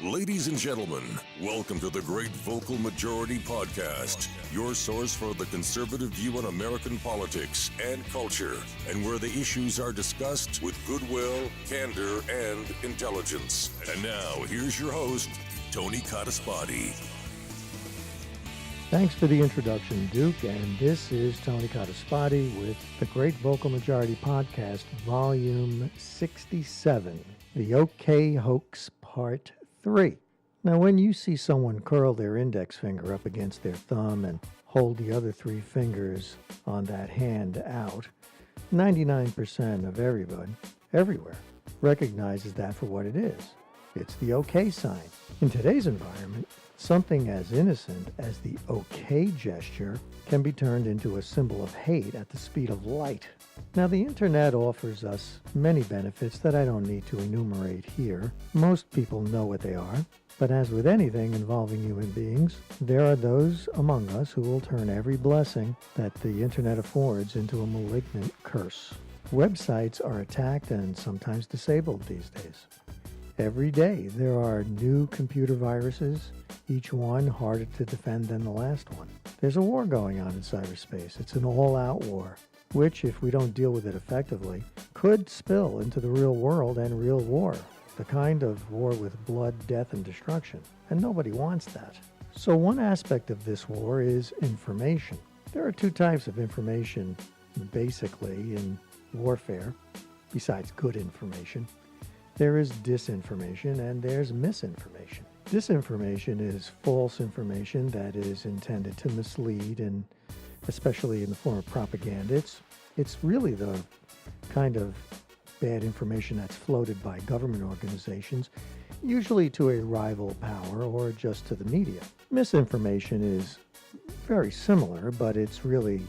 Ladies and gentlemen, welcome to the Great Vocal Majority Podcast, your source for the conservative view on American politics and culture, and where the issues are discussed with goodwill, candor, and intelligence. And now, here's your host, Tony Cottaspati. Thanks for the introduction, Duke, and this is Tony Cottaspati with the Great Vocal Majority Podcast, Volume 67, the OK Hoax Part 3. Now, when you see someone curl their index finger up against their thumb and hold the other three fingers on that hand out, 99% of everyone, everywhere, recognizes that for what it is. It's the OK sign. In today's environment, something as innocent as the OK gesture can be turned into a symbol of hate at the speed of light. Now, the internet offers us many benefits that I don't need to enumerate here. Most people know what they are, but as with anything involving human beings, there are those among us who will turn every blessing that the internet affords into a malignant curse. Websites are attacked and sometimes disabled these days. Every day there are new computer viruses, each one harder to defend than the last one. There's a war going on in cyberspace. It's an all-out war, which, if we don't deal with it effectively, could spill into the real world and real war, the kind of war with blood, death, and destruction. And nobody wants that. So one aspect of this war is information. There are two types of information, basically, in warfare, besides good information. There is disinformation and there's misinformation. Disinformation is false information that is intended to mislead, and especially in the form of propaganda. It's really the kind of bad information that's floated by government organizations, usually to a rival power or just to the media. Misinformation is very similar, but it's really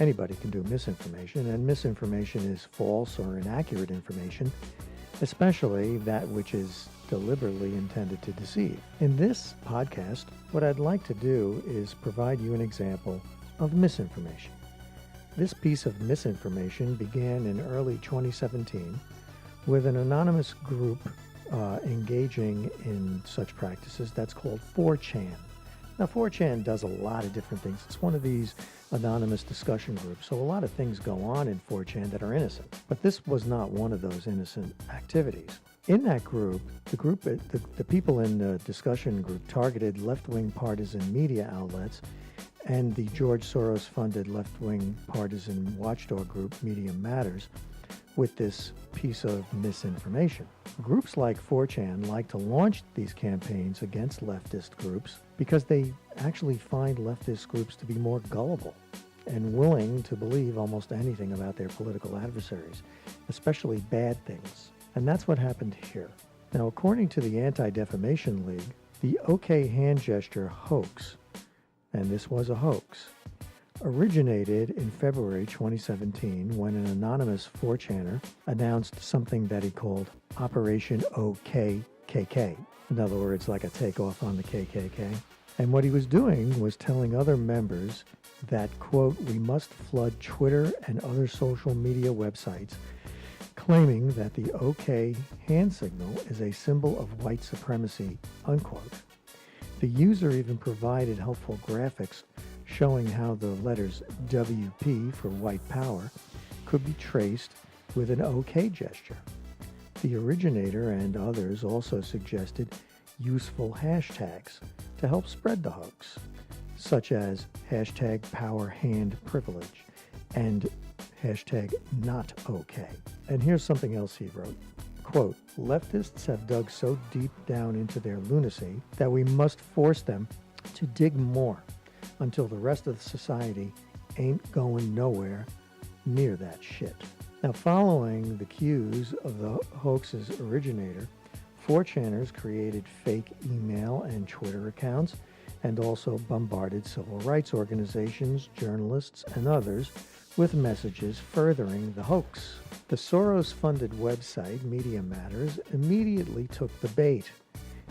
anybody can do misinformation, and misinformation is false or inaccurate information, especially that which is deliberately intended to deceive. In this podcast, what I'd like to do is provide you an example of misinformation. This piece of misinformation began in early 2017 with an anonymous group engaging in such practices that's called 4chan. Now, 4chan does a lot of different things. It's one of these anonymous discussion groups, so a lot of things go on in 4chan that are innocent. But this was not one of those innocent activities. In that group, the people in the discussion group targeted left-wing partisan media outlets and the George Soros-funded left-wing partisan watchdog group Media Matters with this piece of misinformation. Groups like 4chan like to launch these campaigns against leftist groups because they actually find leftist groups to be more gullible and willing to believe almost anything about their political adversaries, especially bad things. And that's what happened here. Now, according to the Anti-Defamation League, the OK hand gesture hoax, and this was a hoax, originated in February 2017 when an anonymous 4chaner announced something that he called Operation OKKK. In other words, like a takeoff on the KKK. And what he was doing was telling other members that, quote, we must flood Twitter and other social media websites, claiming that the OK hand signal is a symbol of white supremacy, unquote. The user even provided helpful graphics showing how the letters WP for white power could be traced with an OK gesture. The originator and others also suggested useful hashtags to help spread the hoax, such as hashtag power hand privilege and hashtag not OK. And here's something else he wrote. Quote, leftists have dug so deep down into their lunacy that we must force them to dig more until the rest of society ain't going nowhere near that shit. Now, following the cues of the hoax's originator, 4chaners created fake email and Twitter accounts and also bombarded civil rights organizations, journalists, and others with messages furthering the hoax. The Soros-funded website, Media Matters, immediately took the bait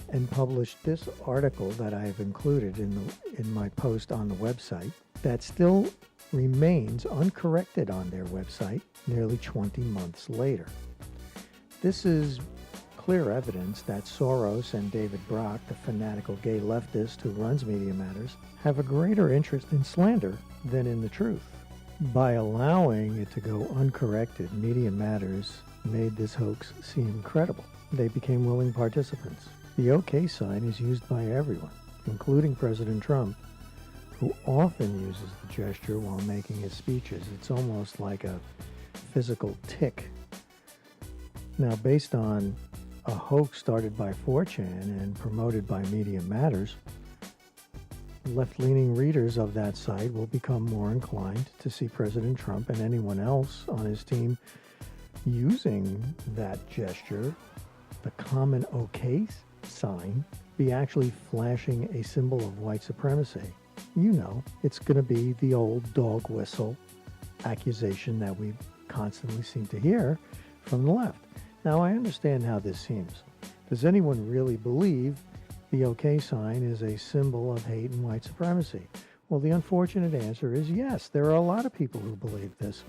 and published this article that I have included in my post on the website that still remains uncorrected on their website nearly 20 months later. This is clear evidence that Soros and David Brock, the fanatical gay leftist who runs Media Matters, have a greater interest in slander than in the truth. By allowing it to go uncorrected, Media Matters made this hoax seem credible. They became willing participants. The OK sign is used by everyone, including President Trump, who often uses the gesture while making his speeches. It's almost like a physical tic. Now, based on a hoax started by 4chan and promoted by Media Matters, left-leaning readers of that site will become more inclined to see President Trump and anyone else on his team using that gesture, the common OK sign, be actually flashing a symbol of white supremacy. You know, it's going to be the old dog whistle accusation that we constantly seem to hear from the left. Now, I understand how this seems. Does anyone really believe the OK sign is a symbol of hate and white supremacy? Well, the unfortunate answer is yes. There are a lot of people who believe this.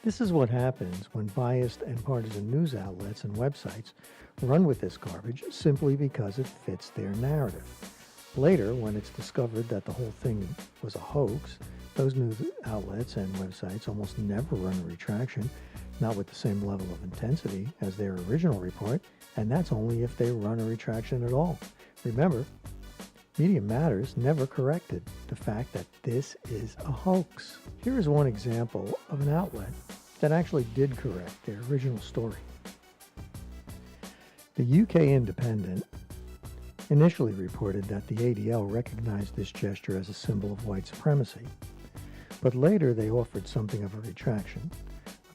This is what happens when biased and partisan news outlets and websites run with this garbage simply because it fits their narrative. Later, when it's discovered that the whole thing was a hoax, those news outlets and websites almost never run a retraction, not with the same level of intensity as their original report, and that's only if they run a retraction at all. Remember, Media Matters never corrected the fact that this is a hoax. Here is one example of an outlet that actually did correct their original story. The UK Independent initially reported that the ADL recognized this gesture as a symbol of white supremacy, but later they offered something of a retraction.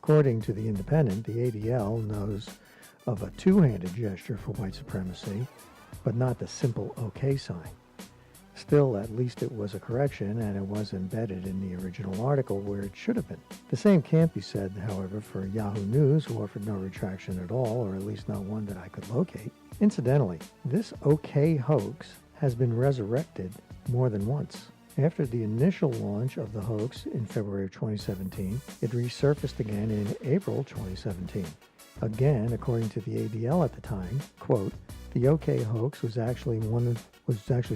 According to the Independent, the ADL knows of a two-handed gesture for white supremacy, but not the simple OK sign. Still, at least it was a correction, and it was embedded in the original article where it should have been. The same can't be said, however, for Yahoo News, who offered no retraction at all, or at least not one that I could locate. Incidentally, this OK hoax has been resurrected more than once. After the initial launch of the hoax in February of 2017, it resurfaced again in April 2017. Again, according to the ADL at the time, quote, the OK hoax was actually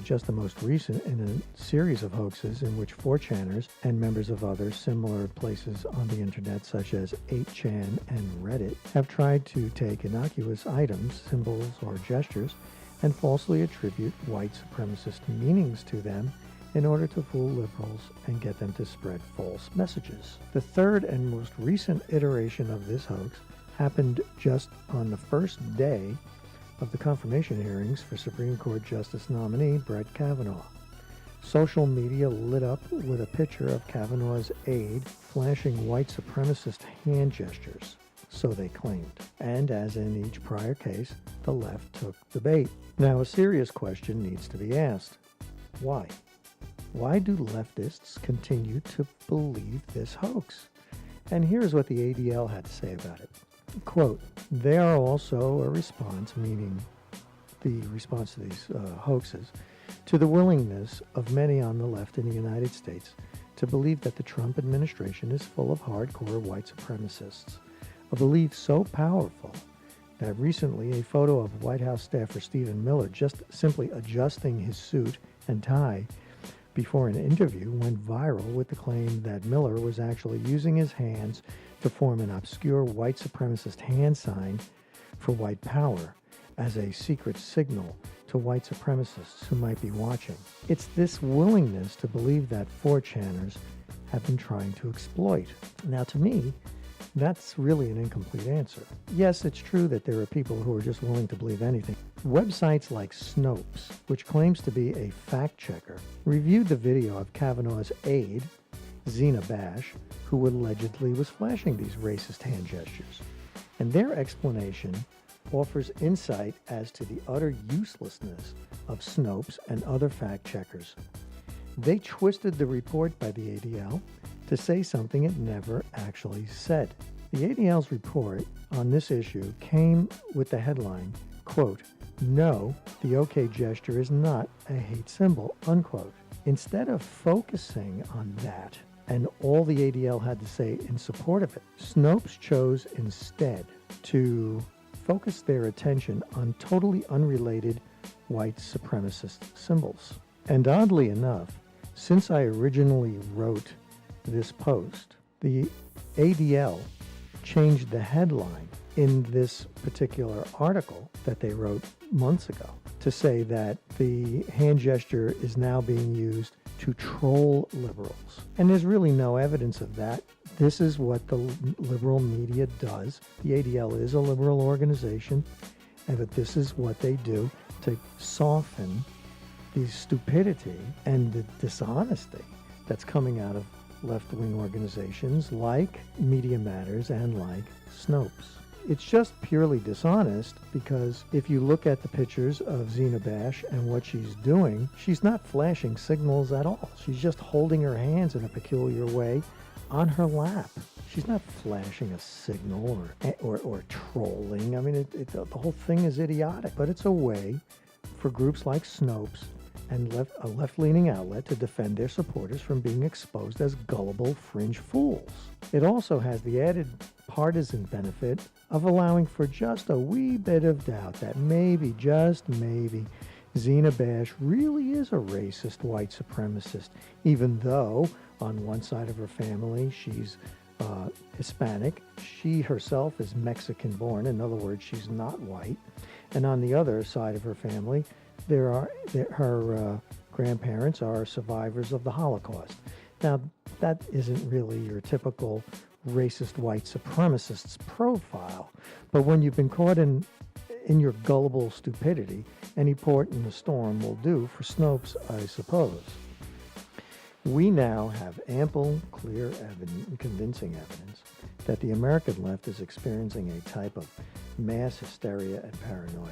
just the most recent in a series of hoaxes in which 4chaners and members of other similar places on the internet, such as 8chan and Reddit, have tried to take innocuous items, symbols, or gestures and falsely attribute white supremacist meanings to them in order to fool liberals and get them to spread false messages. The third and most recent iteration of this hoax happened just on the first day of the confirmation hearings for Supreme Court Justice nominee Brett Kavanaugh. Social media lit up with a picture of Kavanaugh's aide flashing white supremacist hand gestures, so they claimed. And as in each prior case, the left took the bait. Now, a serious question needs to be asked. Why? Why do leftists continue to believe this hoax? And here's what the ADL had to say about it. Quote, they are also a response, meaning the response to these hoaxes, to the willingness of many on the left in the United States to believe that the Trump administration is full of hardcore white supremacists, a belief so powerful that recently a photo of White House staffer Stephen Miller just simply adjusting his suit and tie before an interview went viral with the claim that Miller was actually using his hands to form an obscure white supremacist hand sign for white power as a secret signal to white supremacists who might be watching. It's this willingness to believe that 4chaners have been trying to exploit. Now, to me, that's really an incomplete answer. Yes, it's true that there are people who are just willing to believe anything. Websites like Snopes, which claims to be a fact checker, reviewed the video of Kavanaugh's aide, Zena Bash, who allegedly was flashing these racist hand gestures. And their explanation offers insight as to the utter uselessness of Snopes and other fact checkers. They twisted the report by the ADL to say something it never actually said. The ADL's report on this issue came with the headline, quote, no, the OK gesture is not a hate symbol, unquote. Instead of focusing on that and all the ADL had to say in support of it, Snopes chose instead to focus their attention on totally unrelated white supremacist symbols. And oddly enough, since I originally wrote this post, the ADL changed the headline in this particular article that they wrote months ago to say that the hand gesture is now being used to troll liberals. And there's really no evidence of that. This is what the liberal media does. The ADL is a liberal organization, but this is what they do to soften the stupidity and the dishonesty that's coming out of left-wing organizations like Media Matters and like Snopes. It's just purely dishonest because if you look at the pictures of Zena Bash and what she's doing, she's not flashing signals at all. She's just holding her hands in a peculiar way on her lap. She's not flashing a signal or trolling. I mean, the whole thing is idiotic, but it's a way for groups like Snopes and a left-leaning outlet to defend their supporters from being exposed as gullible fringe fools. It also has the added partisan benefit of allowing for just a wee bit of doubt that maybe, just maybe, Zena Bash really is a racist white supremacist, even though on one side of her family she's Hispanic. She herself is Mexican-born. In other words, she's not white. And on the other side of her family, her grandparents are survivors of the Holocaust. Now, that isn't really your typical racist white supremacist's profile, but when you've been caught in your gullible stupidity, any port in the storm will do for Snopes, I suppose. We now have ample, clear and convincing evidence that the American left is experiencing a type of mass hysteria and paranoia.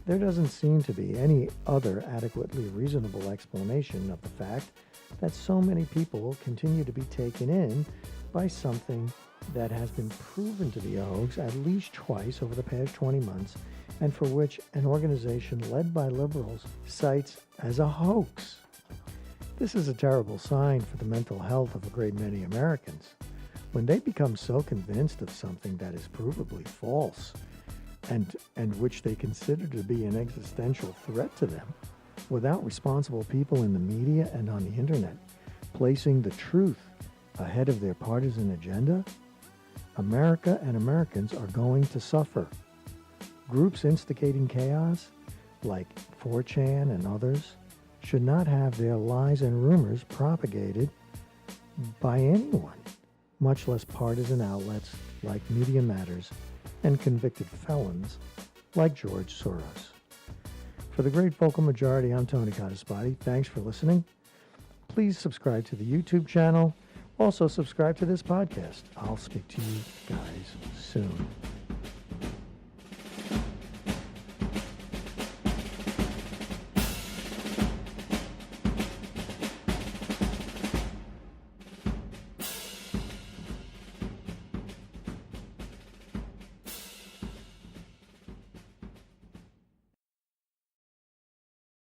There doesn't seem to be any other adequately reasonable explanation of the fact that so many people continue to be taken in by something that has been proven to be a hoax at least twice over the past 20 months, and for which an organization led by liberals cites as a hoax. This is a terrible sign for the mental health of a great many Americans. When they become so convinced of something that is provably false, and which they consider to be an existential threat to them, without responsible people in the media and on the internet placing the truth ahead of their partisan agenda, America and Americans are going to suffer. Groups instigating chaos, like 4chan and others, should not have their lies and rumors propagated by anyone, much less partisan outlets like Media Matters and convicted felons like George Soros. For the Great Vocal Majority, I'm Tony Cottaspoti. Thanks for listening. Please subscribe to the YouTube channel. Also subscribe to this podcast. I'll speak to you guys soon.